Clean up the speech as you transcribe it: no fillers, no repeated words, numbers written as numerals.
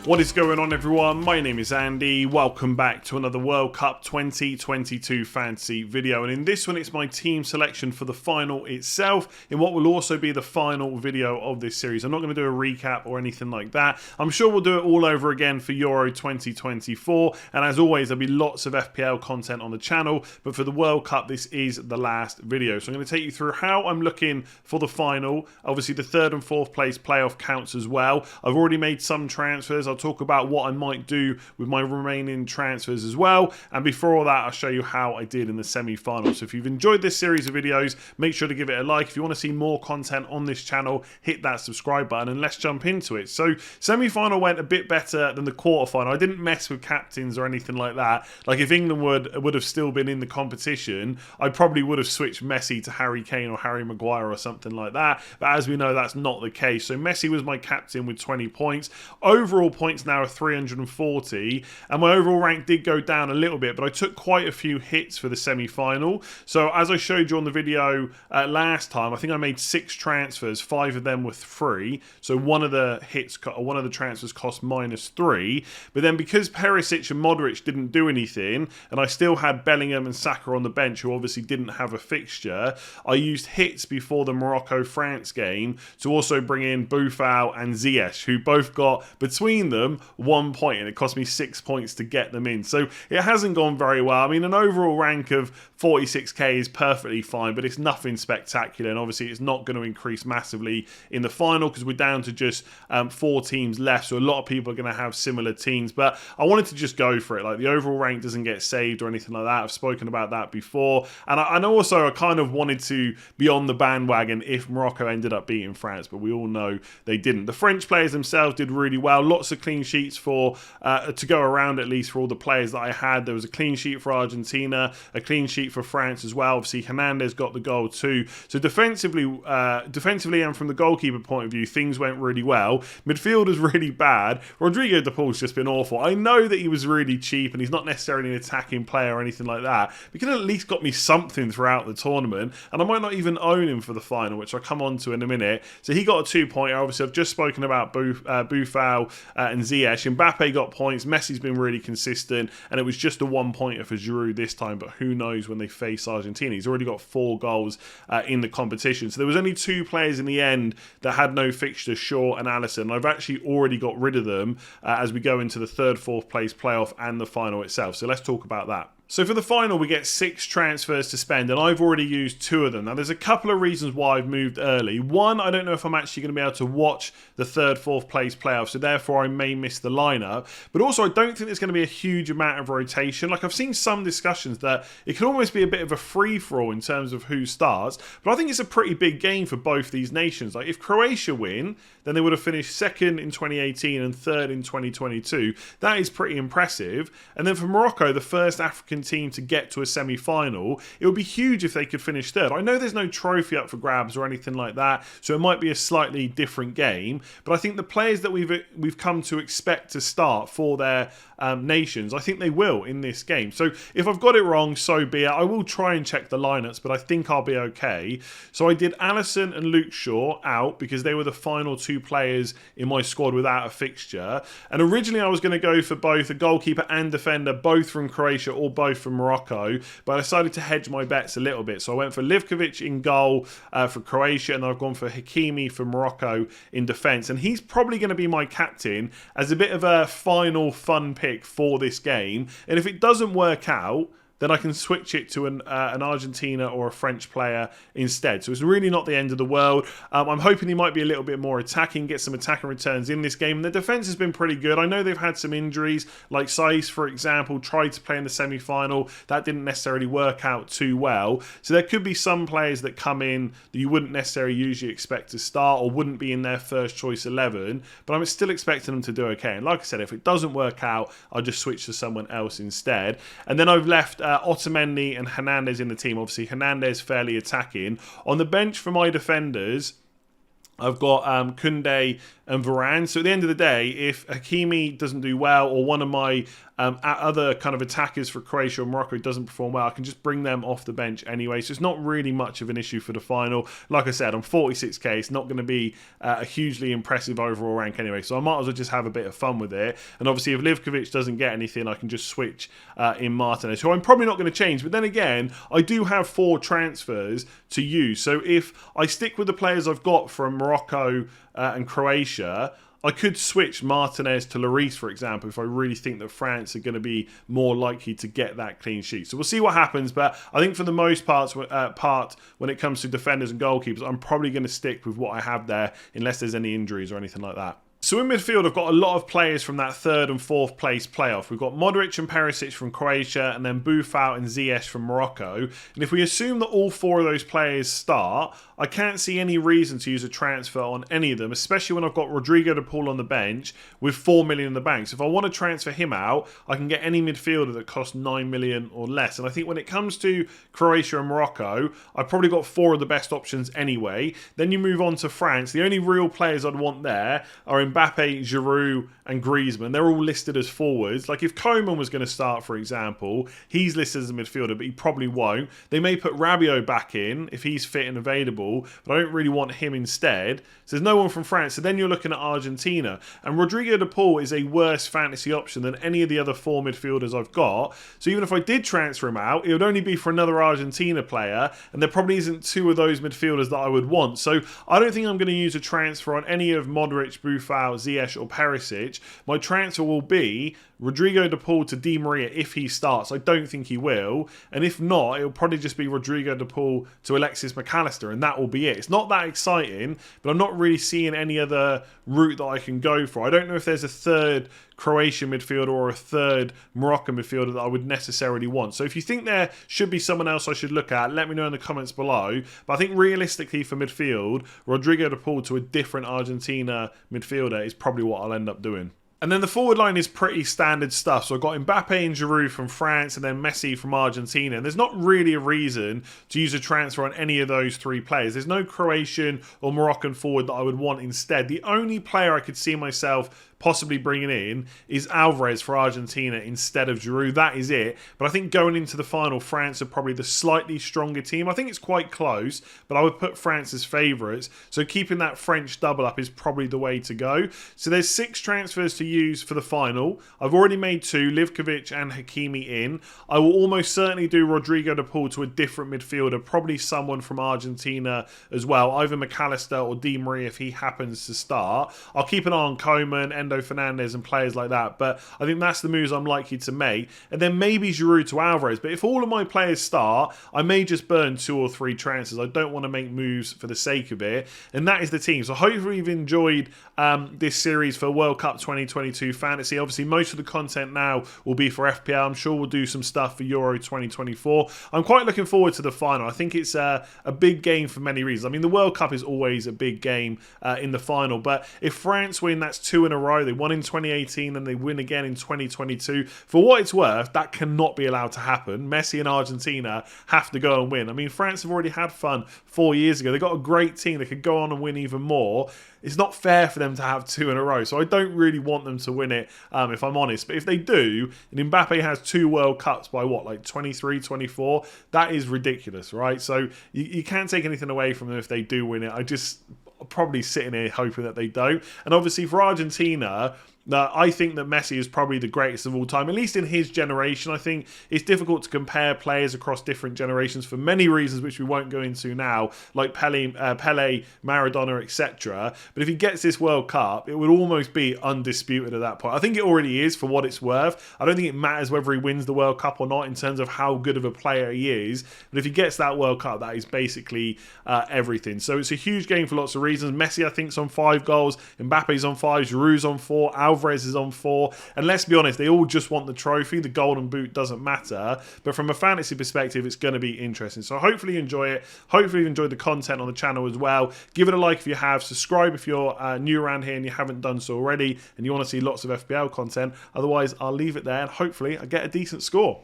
What is going on, everyone? My name is Andy. Welcome back to another World Cup 2022 fantasy video, and in this one it's my team selection for the final itself in what will also be the final video of this series. I'm not going to do a recap or anything like that. I'm sure we'll do it all over again for Euro 2024, and as always there'll be lots of FPL content on the channel, but for the World Cup this is the last video. So I'm going to take you through how I'm looking for the final. Obviously the third and fourth place playoff counts as well. I've already made some transfers. I'll talk about what I might do with my remaining transfers as well, and before all that I'll show you how I did in the semi-final. So if you've enjoyed this series of videos, make sure to give it a like. If you want to see more content on this channel, hit that subscribe button and let's jump into it. So semi-final went a bit better than the quarter-final. I didn't mess with captains or anything like that. Like if England would have still been in the competition, I probably would have switched Messi to Harry Kane or Harry Maguire or something like that, but as we know that's not the case. So Messi was my captain with 20 points. Overall points now 340, and my overall rank did go down a little bit, but I took quite a few hits for the semi-final. So as I showed you on the video last time, I think I made 6 transfers, 5 of them were free, so one of the transfers cost -3, but then because Perisic and Modric didn't do anything and I still had Bellingham and Saka on the bench who obviously didn't have a fixture, I used hits before the Morocco-France game to also bring in Boufal and Ziyech, who both got between them 1 point, and it cost me 6 points to get them in. So it hasn't gone very well. I mean, an overall rank of 46k is perfectly fine, but it's nothing spectacular, and obviously it's not going to increase massively in the final because we're down to just 4 teams left, so a lot of people are going to have similar teams, but I wanted to just go for it. Like, the overall rank doesn't get saved or anything like that. I've spoken about that before, and I kind of wanted to be on the bandwagon if Morocco ended up beating France, but we all know they didn't. The French players themselves did really well. Lots of clean sheets for to go around, at least for all the players that I had. There was a clean sheet for Argentina, a clean sheet for France as well. Obviously Hernandez got the goal too. So defensively and from the goalkeeper point of view, things went really well. Midfielders really bad. Rodrigo de Paul's just been awful. I know that he was really cheap and he's not necessarily an attacking player or anything like that, but he could have at least got me something throughout the tournament, and I might not even own him for the final, which I'll come on to in a minute. So he got a 2-pointer. Obviously I've just spoken about Boufal and Ziyech. Mbappe got points. Messi's been really consistent, and it was just a 1-pointer for Giroud this time, but who knows when they face Argentina. He's already got 4 goals in the competition. So there was only 2 players in the end that had no fixture, Shaw and Alisson. I've actually already got rid of them as we go into the third, fourth place playoff and the final itself. So let's talk about that. So for the final, we get 6 transfers to spend, and I've already used 2 of them. Now, there's a couple of reasons why I've moved early. One, I don't know if I'm actually going to be able to watch the third, fourth place playoff, so therefore I may miss the lineup. But also, I don't think there's going to be a huge amount of rotation. Like, I've seen some discussions that it could almost be a bit of a free-for-all in terms of who starts, but I think it's a pretty big game for both these nations. Like, if Croatia win, then they would have finished 2nd in 2018 and 3rd in 2022. That is pretty impressive. And then for Morocco, the first African team to get to a semi-final, it would be huge if they could finish 3rd. I know there's no trophy up for grabs or anything like that, so it might be a slightly different game, but I think the players that we've come to expect to start for their nations, I think they will in this game. So if I've got it wrong, so be it. I will try and check the lineups, but I think I'll be okay. So I did Alisson and Luke Shaw out because they were the final 2 players in my squad without a fixture. And originally I was going to go for both a goalkeeper and defender, both from Croatia or both from Morocco, but I decided to hedge my bets a little bit. So I went for Livkovic in goal for Croatia, and I've gone for Hakimi for Morocco in defence. And he's probably going to be my captain as a bit of a final fun pick for this game. And if it doesn't work out, then I can switch it to an Argentina or a French player instead. So it's really not the end of the world. I'm hoping he might be a little bit more attacking, get some attacking returns in this game. And the defence has been pretty good. I know they've had some injuries, like Saiss, for example, tried to play in the semi-final. That didn't necessarily work out too well. So there could be some players that come in that you wouldn't necessarily usually expect to start or wouldn't be in their first choice 11. But I'm still expecting them to do okay. And like I said, if it doesn't work out, I'll just switch to someone else instead. And then I've left Otamendi and Hernandez in the team. Obviously, Hernandez fairly attacking. On the bench for my defenders, I've got Koundé and Varane. So at the end of the day, if Hakimi doesn't do well, or one of my other kind of attackers for Croatia or Morocco doesn't perform well, I can just bring them off the bench anyway. So it's not really much of an issue for the final. Like I said, I'm 46k. It's not going to be a hugely impressive overall rank anyway. So I might as well just have a bit of fun with it. And obviously, if Livkovic doesn't get anything, I can just switch in Martinez, who I'm probably not going to change. But then again, I do have 4 transfers to use. So if I stick with the players I've got from Morocco and Croatia, I could switch Martinez to Lloris, for example, if I really think that France are going to be more likely to get that clean sheet. So we'll see what happens, but I think for the most part when it comes to defenders and goalkeepers, I'm probably going to stick with what I have there unless there's any injuries or anything like that. So in midfield, I've got a lot of players from that 3rd and 4th place playoff. We've got Modric and Perisic from Croatia, and then Boufal and Ziyech from Morocco. And if we assume that all 4 of those players start, I can't see any reason to use a transfer on any of them, especially when I've got Rodrigo de Paul on the bench with 4 million in the bank. So if I want to transfer him out, I can get any midfielder that costs 9 million or less. And I think when it comes to Croatia and Morocco, I've probably got 4 of the best options anyway. Then you move on to France. The only real players I'd want there are Mbappe, Giroud and Griezmann. They're all listed as forwards. Like if Koeman was going to start, for example, he's listed as a midfielder, but he probably won't. They may put Rabiot back in if he's fit and available, but I don't really want him instead. So there's no one from France. So then you're looking at Argentina. And Rodrigo de Paul is a worse fantasy option than any of the other 4 midfielders I've got. So even if I did transfer him out, it would only be for another Argentina player, and there probably isn't 2 of those midfielders that I would want. So I don't think I'm going to use a transfer on any of Modric, Boufal, Ziyech or Perisic. My transfer will be Rodrigo de Paul to Di Maria if he starts. I don't think he will. And if not, it'll probably just be Rodrigo de Paul to Alexis McAllister, and that will be it. It's not that exciting, but I'm not really seeing any other route that I can go for. I don't know if there's a 3rd Croatian midfielder or a 3rd Moroccan midfielder that I would necessarily want. So if you think there should be someone else I should look at, let me know in the comments below. But I think realistically for midfield, Rodrigo de Paul to a different Argentina midfielder is probably what I'll end up doing. And then the forward line is pretty standard stuff. So I've got Mbappe and Giroud from France and then Messi from Argentina. And there's not really a reason to use a transfer on any of those 3 players. There's no Croatian or Moroccan forward that I would want instead. The only player I could see myself possibly bringing in is Alvarez for Argentina instead of Giroud. That is it. But I think going into the final, France are probably the slightly stronger team. I think it's quite close, but I would put France as favourites. So keeping that French double up is probably the way to go. So there's 6 transfers to use for the final. I've already made 2, Livkovic and Hakimi in. I will almost certainly do Rodrigo de Paul to a different midfielder, probably someone from Argentina as well, either McAllister or Di Maria if he happens to start. I'll keep an eye on Koeman, Endo Fernandez and players like that, but I think that's the moves I'm likely to make. And then maybe Giroud to Alvarez, but if all of my players start, I may just burn 2 or 3 transfers. I don't want to make moves for the sake of it, and that is the team. So hopefully you've enjoyed this series for World Cup 2022 Fantasy. Obviously most of the content now will be for FPL. I'm sure we'll do some stuff for Euro 2024. I'm quite looking forward to the final. I think it's a big game for many reasons. I mean, the World Cup is always a big game in the final, but if France win, that's 2 in a row. They won in 2018 and they win again in 2022. For what it's worth, that cannot be allowed to happen. Messi and Argentina have to go and win. I mean, France have already had fun 4 years ago. They've got a great team. They could go on and win even more. It's not fair for them to have 2 in a row. So I don't really want them to win it, if I'm honest. But if they do, and Mbappe has 2 World Cups by what, like 23, 24, that is ridiculous, right? So you can't take anything away from them if they do win it. I just probably sitting here hoping that they don't. And obviously for Argentina, I think that Messi is probably the greatest of all time, at least in his generation. I think it's difficult to compare players across different generations for many reasons, which we won't go into now, like Pele, Maradona, etc. But if he gets this World Cup, it would almost be undisputed at that point. I think it already is for what it's worth. I don't think it matters whether he wins the World Cup or not in terms of how good of a player he is. But if he gets that World Cup, that is basically everything. So it's a huge game for lots of reasons. Messi, I think, is on 5 goals. Mbappe's on 5. Giroud's on 4. Alvarez is on 4, and let's be honest, they all just want the trophy. The golden boot doesn't matter, but from a fantasy perspective, it's going to be interesting. So hopefully you enjoy it. Hopefully you enjoyed the content on the channel as well. Give it a like if you have. Subscribe if you're new around here and you haven't done so already and you want to see lots of FPL content. Otherwise, I'll leave it there and hopefully I get a decent score.